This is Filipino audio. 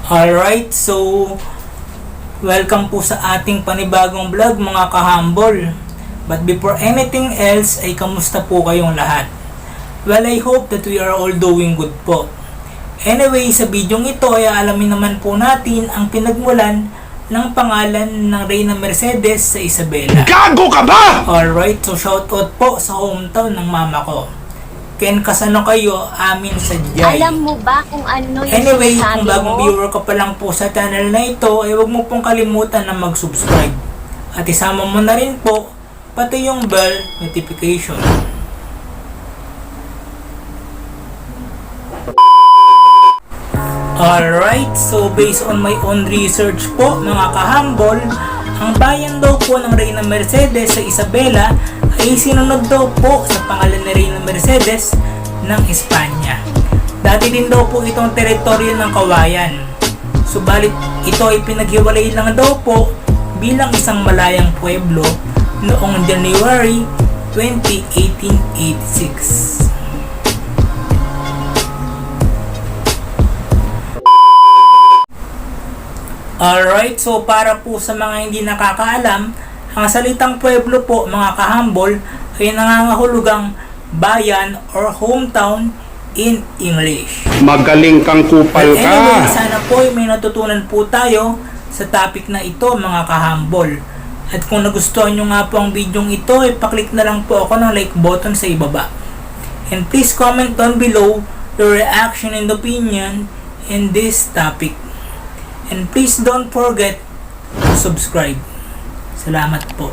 Alright, so welcome po sa ating panibagong vlog mga kahambol. But before anything else ay kamusta po kayong lahat? Well, I hope that we are all doing good po. Anyway, sa bidyong ito ay alamin naman po natin ang pinagmulan ng pangalan ng Reyna Mercedes sa Isabela. Gago ka ba? Alright, so shoutout po sa hometown ng mama ko. Ken kasano kayo amin sa Jai. Alam mo ba kung ano yung Anyway, sinasabi kung bagong mo? viewer ka pa lang po sa channel na ito, ay huwag mo pong kalimutan na mag-subscribe. At isama mo na rin po pati yung bell notification. Alright, so based on my own research po mga kahambol, ang bayan daw po ng Reyna Mercedes sa Isabela ay sinunod daw po sa pangalan ni Reyna Mercedes ng Espanya. Dati din daw po itong teritoryo ng Kawayan. Subalit ito ay pinaghiwalay lang daw po bilang isang malayang pueblo noong January 20, 1886. Alright, so para po sa mga hindi nakakaalam, ang salitang pueblo po mga kahambol ay nangangahulugang bayan or hometown in English. Magaling kang kupal But anyway, ka. sana po ay may natutunan po tayo sa topic na ito mga kahambol. At kung nagustuhan nyo nga po ang video ito, ay paklik na lang po ako ng like button sa ibaba. And please comment down below your reaction and opinion in this topic. And please don't forget to subscribe. Salamat po.